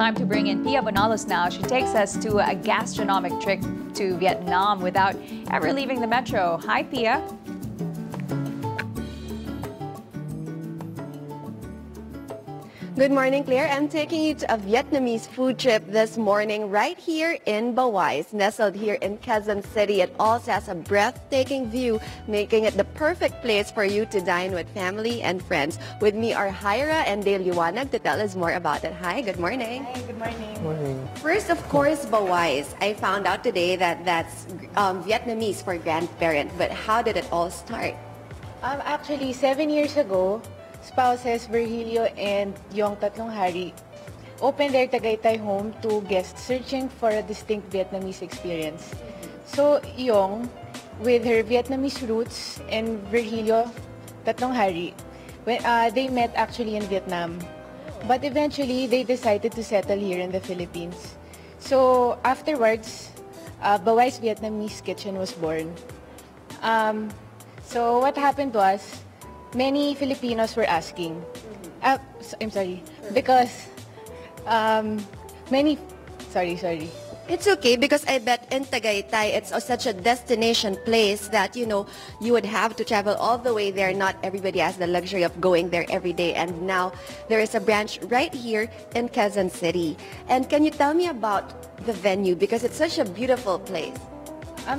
time to bring in Pia Bonalos now. She takes us to a gastronomic trip to Vietnam without ever leaving the metro. Hi, Pia. Good morning, Claire. I'm taking you to a Vietnamese food trip this morning right here in Bawais, nestled here in Quezon City. It also has a breathtaking view, making it the perfect place for you to dine with family and friends. With me are Hyra and Dale Liwanag to tell us more about it. Hi, good morning. Hi, good morning. Morning. First, of course, Bawais. I found out today that that's Vietnamese for grandparent, but how did it all start? Actually, 7 years ago, spouses Virgilio and Yong Tatlong Hari opened their Tagaytay home to guests searching for a distinct Vietnamese experience. So Yong, with her Vietnamese roots, and Virgilio Tatlong Hari, they met actually in Vietnam. But eventually, they decided to settle here in the Philippines. So afterwards, Bawais Vietnamese Kitchen was born. So what happened was, many Filipinos were asking, because sorry. It's okay because I bet in Tagaytay it's such a destination place that, you know, you would have to travel all the way there. Not everybody has the luxury of going there every day. And now there is a branch right here in Quezon City. And can you tell me about the venue because it's such a beautiful place?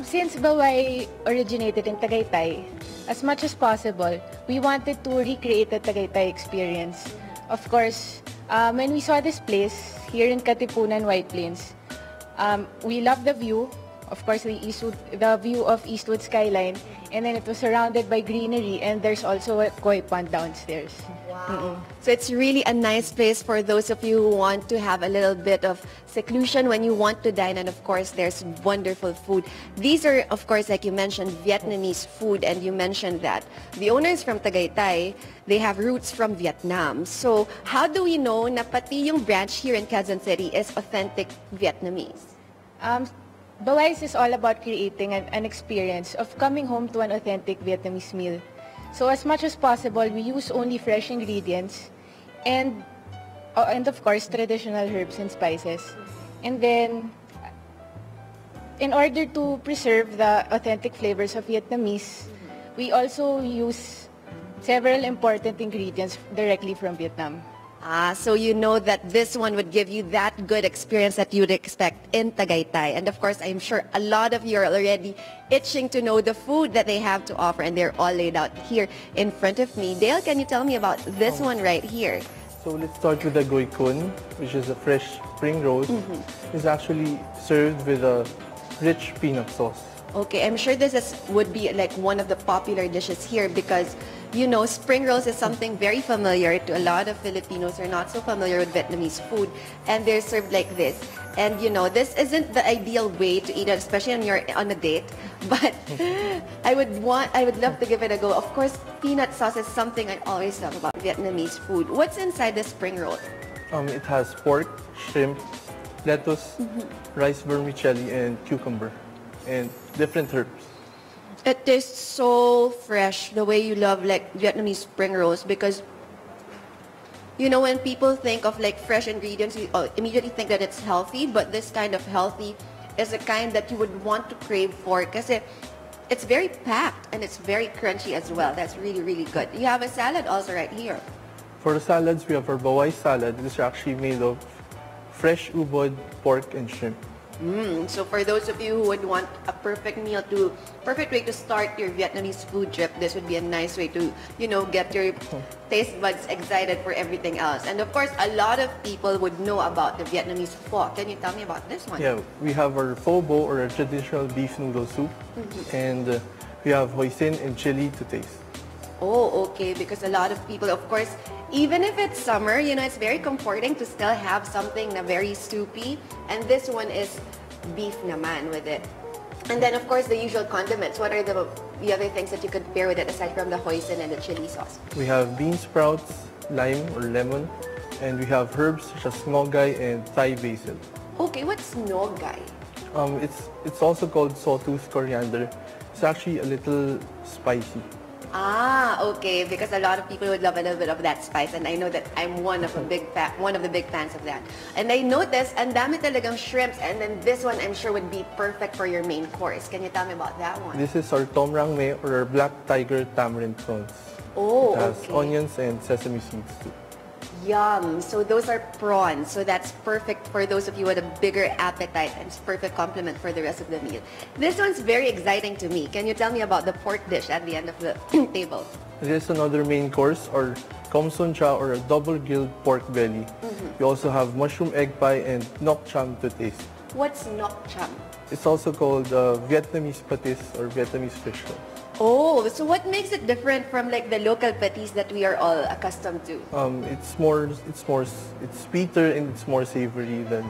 Since Bawai originated in Tagaytay, as much as possible, we wanted to recreate the Tagaytay experience. Of course, when we saw this place here in Katipunan, White Plains, we loved the view. Of course, the view of Eastwood skyline, and then it was surrounded by greenery, and there's also a koi pond downstairs. Wow. So it's really a nice place for those of you who want to have a little bit of seclusion when you want to dine, and of course there's wonderful food. These are, of course, like you mentioned, Vietnamese food, and you mentioned that the owners from Tagaytay, they have roots from Vietnam. So how do we know na pati yung branch here in Quezon City is authentic Vietnamese? Bawais is all about creating an experience of coming home to an authentic Vietnamese meal. So as much as possible, we use only fresh ingredients and of course traditional herbs and spices. And then, in order to preserve the authentic flavors of Vietnamese, we also use several important ingredients directly from Vietnam. So you know that this one would give you that good experience that you'd expect in Tagaytay. And of course, I'm sure a lot of you are already itching to know the food that they have to offer, and they're all laid out here in front of me. Dale, can you tell me about this one right here? So let's start with the goy kun, which is a fresh spring rolls. It's actually served with a rich peanut sauce. Okay, I'm sure this would be like one of the popular dishes here because, you know, spring rolls is something very familiar to a lot of Filipinos who are not so familiar with Vietnamese food, and they're served like this. And you know, this isn't the ideal way to eat it, especially when you're on a date. But I would love to give it a go. Of course, peanut sauce is something I always love about Vietnamese food. What's inside the spring roll? It has pork, shrimp, lettuce, rice vermicelli, and cucumber, and different herbs. It tastes so fresh, the way you love like Vietnamese spring rolls, because you know when people think of like fresh ingredients, you immediately think that it's healthy, but this kind of healthy is a kind that you would want to crave for because it's very packed and it's very crunchy as well. That's really, really good. You have a salad also right here. For the salads, we have our Bawai salad. This is actually made of fresh ubod, pork, and shrimp. So for those of you who would want a perfect way to start your Vietnamese food trip, this would be a nice way to, you know, get your taste buds excited for everything else. And of course, a lot of people would know about the Vietnamese pho. Can you tell me about this one? Yeah, we have our pho bo, or a traditional beef noodle soup, and we have hoisin and chili to taste. Oh, okay, because a lot of people, of course, even if it's summer, you know, it's very comforting to still have something na very soupy. And this one is beef naman with it. And then, of course, the usual condiments. What are the other things that you could pair with it aside from the hoisin and the chili sauce? We have bean sprouts, lime or lemon, and we have herbs such as ngogay and Thai basil. Okay, what's ngogay? It's also called sawtooth coriander. It's actually a little spicy. Ah, okay. Because a lot of people would love a little bit of that spice, and I know that I'm one of the big fans of that. And I noticed, ang dami talagang shrimps, and then this one I'm sure would be perfect for your main course. Can you tell me about that one? This is our tom rang me, or our black tiger tamarind prawns. Oh, It has okay. onions and sesame seeds too. Yum. So those are prawns. So that's perfect for those of you with a bigger appetite, and it's perfect complement for the rest of the meal. This one's very exciting to me. Can you tell me about the pork dish at the end of the table? This is another main course, or komson cha, or a double-gilled pork belly. We also have mushroom egg pie and nok cham to taste. What's nok cham? It's also called Vietnamese patis or Vietnamese fish roll. Oh, so what makes it different from like the local patis that we are all accustomed to? It's sweeter and it's more savory than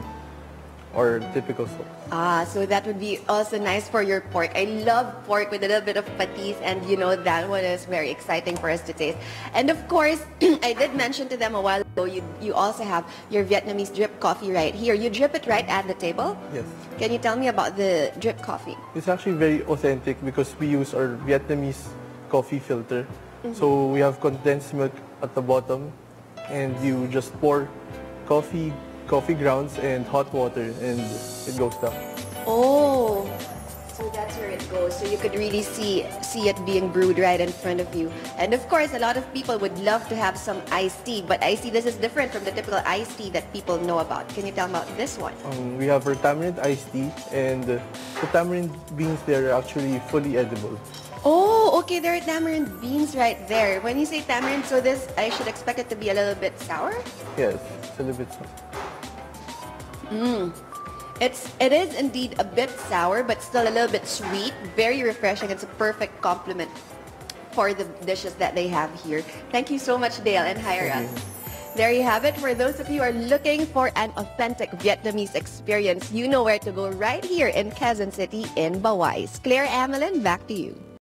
our typical sauce. Ah, so that would be also nice for your pork. I love pork with a little bit of patis, and you know that one is very exciting for us to taste. And of course, I did mention to them a while ago, you also have your Vietnamese drip coffee right here. You drip it right at the table? Yes. Can you tell me about the drip coffee? It's actually very authentic because we use our Vietnamese coffee filter. So we have condensed milk at the bottom, and you just pour coffee grounds and hot water, and it goes down. Oh, so that's where it goes. So you could really see it being brewed right in front of you. And of course, a lot of people would love to have some iced tea, but I see this is different from the typical iced tea that people know about. Can you tell me about this one? We have our tamarind iced tea, and the tamarind beans there are actually fully edible. Oh, okay, there are tamarind beans right there. When you say tamarind, so this, I should expect it to be a little bit sour? Yes, it's a little bit sour. It is indeed a bit sour, but still a little bit sweet. Very refreshing. It's a perfect complement for the dishes that they have here. Thank you so much, Dale and Hyra. There you have it. For those of you who are looking for an authentic Vietnamese experience, you know where to go right here in Quezon City in Bawais. Claire Amelin, back to you.